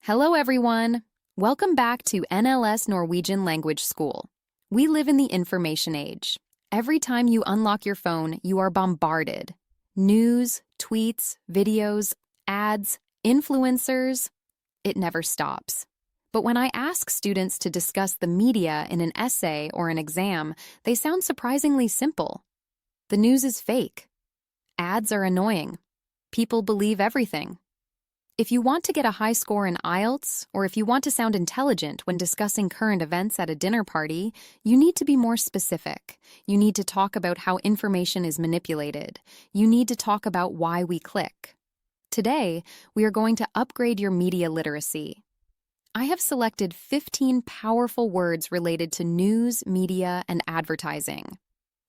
Hello, everyone. Welcome back to NLS Norwegian Language School. We live in the information age. Every time you unlock your phone, you are bombarded. News, tweets, videos, ads, influencers. It never stops. But when I ask students to discuss the media in an essay or an exam, they sound surprisingly simple. The news is fake. Ads are annoying. People believe everything. If you want to get a high score in IELTS, or if you want to sound intelligent when discussing current events at a dinner party, you need to be more specific. You need to talk about how information is manipulated. You need to talk about why we click. Today, we are going to upgrade your media literacy. I have selected 15 powerful words related to news, media, and advertising.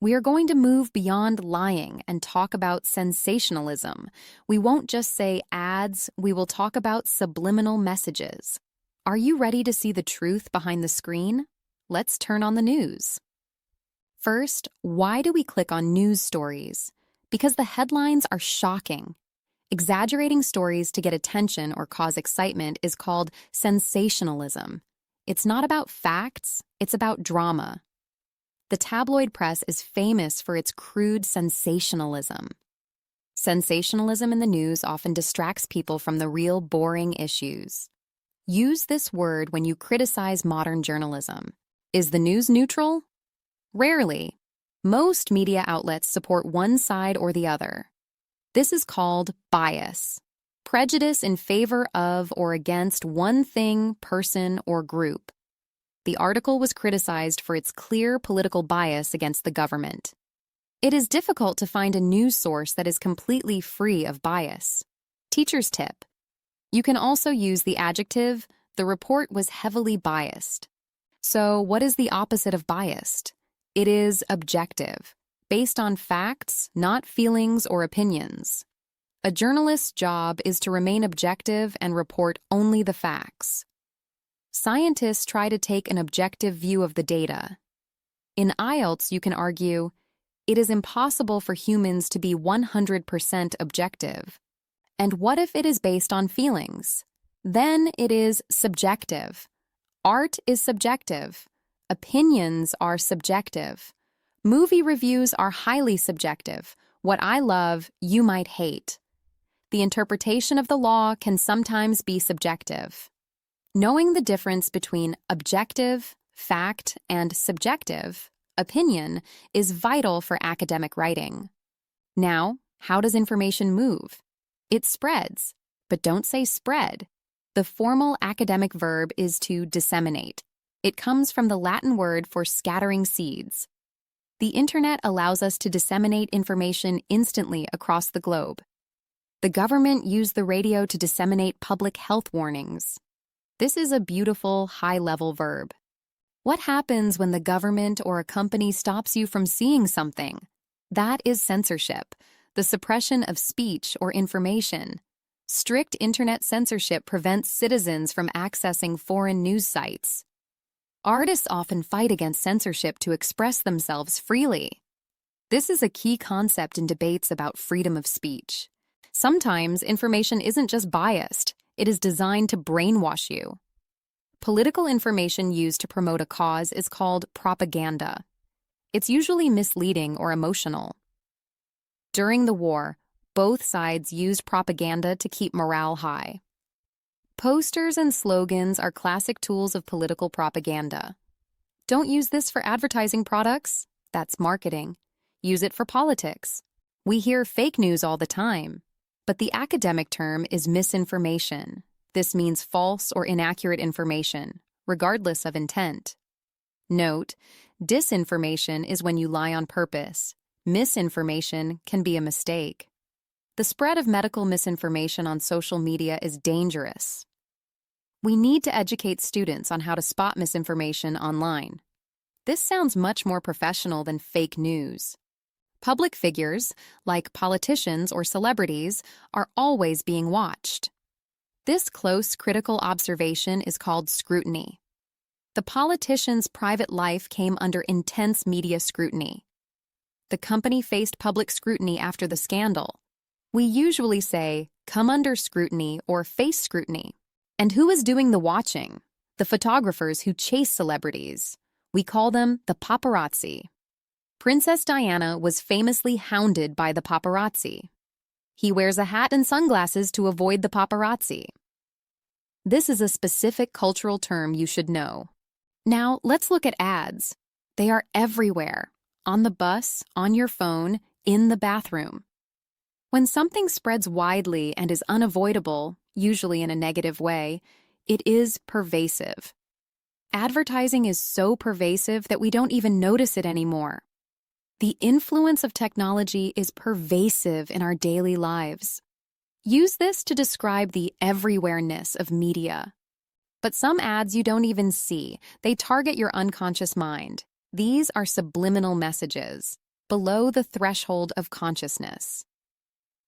We are going to move beyond lying and talk about sensationalism. We won't just say ads, we will talk about subliminal messages. Are you ready to see the truth behind the screen? Let's turn on the news. First, why do we click on news stories? Because the headlines are shocking. Exaggerating stories to get attention or cause excitement is called sensationalism. It's not about facts, it's about drama. The tabloid press is famous for its crude sensationalism. Sensationalism in the news often distracts people from the real boring issues. Use this word when you criticize modern journalism. Is the news neutral? Rarely. Most media outlets support one side or the other. This is called bias, prejudice in favor of or against one thing, person, or group. The article was criticized for its clear political bias against the government. It is difficult to find a news source that is completely free of bias. Teacher's tip. You can also use the adjective, the report was heavily biased. So, what is the opposite of biased? It is objective, based on facts, not feelings or opinions. A journalist's job is to remain objective and report only the facts. Scientists try to take an objective view of the data. In IELTS, you can argue, it is impossible for humans to be 100% objective. And what if it is based on feelings? Then it is subjective. Art is subjective. Opinions are subjective. Movie reviews are highly subjective. What I love, you might hate. The interpretation of the law can sometimes be subjective. Knowing the difference between objective, fact, and subjective, opinion, is vital for academic writing. Now, how does information move? It spreads, but don't say spread. The formal academic verb is to disseminate. It comes from the Latin word for scattering seeds. The internet allows us to disseminate information instantly across the globe. The government used the radio to disseminate public health warnings. This is a beautiful, high-level verb. What happens when the government or a company stops you from seeing something? That is censorship, the suppression of speech or information. Strict internet censorship prevents citizens from accessing foreign news sites. Artists often fight against censorship to express themselves freely. This is a key concept in debates about freedom of speech. Sometimes information isn't just biased. It is designed to brainwash you. Political information used to promote a cause is called propaganda. It's usually misleading or emotional. During the war, both sides used propaganda to keep morale high. Posters and slogans are classic tools of political propaganda. Don't use this for advertising products. That's marketing. Use it for politics. We hear fake news all the time. But the academic term is misinformation. This means false or inaccurate information, regardless of intent. Note, disinformation is when you lie on purpose. Misinformation can be a mistake. The spread of medical misinformation on social media is dangerous. We need to educate students on how to spot misinformation online. This sounds much more professional than fake news. Public figures, like politicians or celebrities, are always being watched. This close, critical observation is called scrutiny. The politician's private life came under intense media scrutiny. The company faced public scrutiny after the scandal. We usually say, come under scrutiny or face scrutiny. And who is doing the watching? The photographers who chase celebrities. We call them the paparazzi. Princess Diana was famously hounded by the paparazzi. He wears a hat and sunglasses to avoid the paparazzi. This is a specific cultural term you should know. Now, let's look at ads. They are everywhere. On the bus, on your phone, in the bathroom. When something spreads widely and is unavoidable, usually in a negative way, it is pervasive. Advertising is so pervasive that we don't even notice it anymore. The influence of technology is pervasive in our daily lives. Use this to describe the everywhere-ness of media. But some ads you don't even see. They target your unconscious mind. These are subliminal messages, below the threshold of consciousness.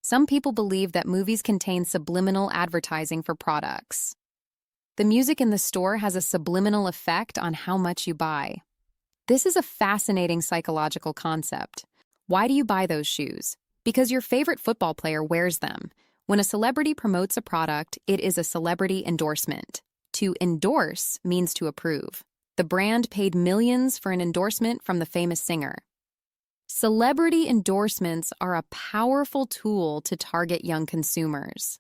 Some people believe that movies contain subliminal advertising for products. The music in the store has a subliminal effect on how much you buy. This is a fascinating psychological concept. Why do you buy those shoes? Because your favorite football player wears them. When a celebrity promotes a product, it is a celebrity endorsement. To endorse means to approve. The brand paid millions for an endorsement from the famous singer. Celebrity endorsements are a powerful tool to target young consumers.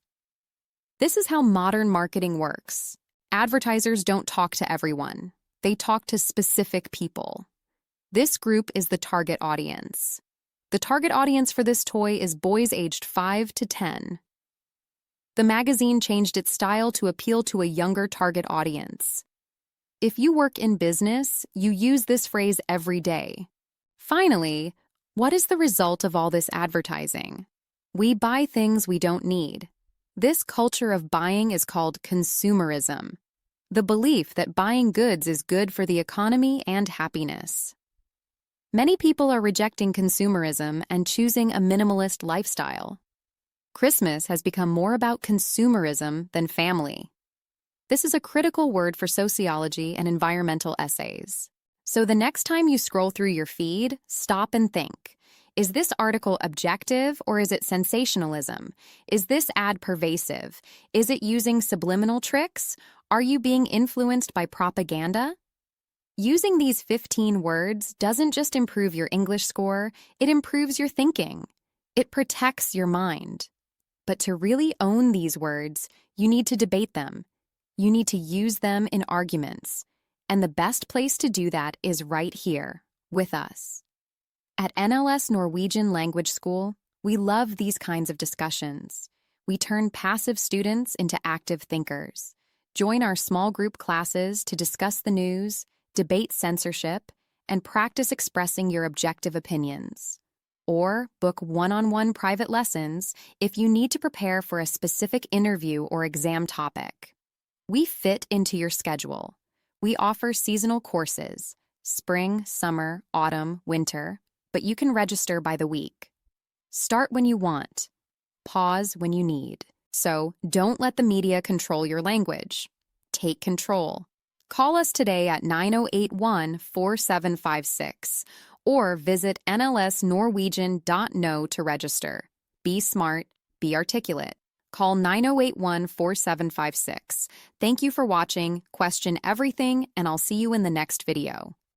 This is how modern marketing works. Advertisers don't talk to everyone. They talk to specific people. This group is the target audience. The target audience for this toy is boys aged 5 to 10. The magazine changed its style to appeal to a younger target audience. If you work in business, you use this phrase every day. Finally, what is the result of all this advertising? We buy things we don't need. This culture of buying is called consumerism, the belief that buying goods is good for the economy and happiness. Many people are rejecting consumerism and choosing a minimalist lifestyle. Christmas has become more about consumerism than family. This is a critical word for sociology and environmental essays. So the next time you scroll through your feed, stop and think. Is this article objective or is it sensationalism? Is this ad pervasive? Is it using subliminal tricks? Are you being influenced by propaganda? Using these 15 words doesn't just improve your English score, it improves your thinking. It protects your mind. But to really own these words, you need to debate them. You need to use them in arguments. And the best place to do that is right here, with us. At NLS Norwegian Language School, we love these kinds of discussions. We turn passive students into active thinkers. Join our small group classes to discuss the news, debate censorship, and practice expressing your objective opinions. Or book one-on-one private lessons if you need to prepare for a specific interview or exam topic. We fit into your schedule. We offer seasonal courses, spring, summer, autumn, winter, but you can register by the week. Start when you want. Pause when you need. So don't let the media control your language. Take control. Call us today at 9081-4756 or visit nlsnorwegian.no to register. Be smart, be articulate. Call 9081-4756. Thank you for watching, question everything, and I'll see you in the next video.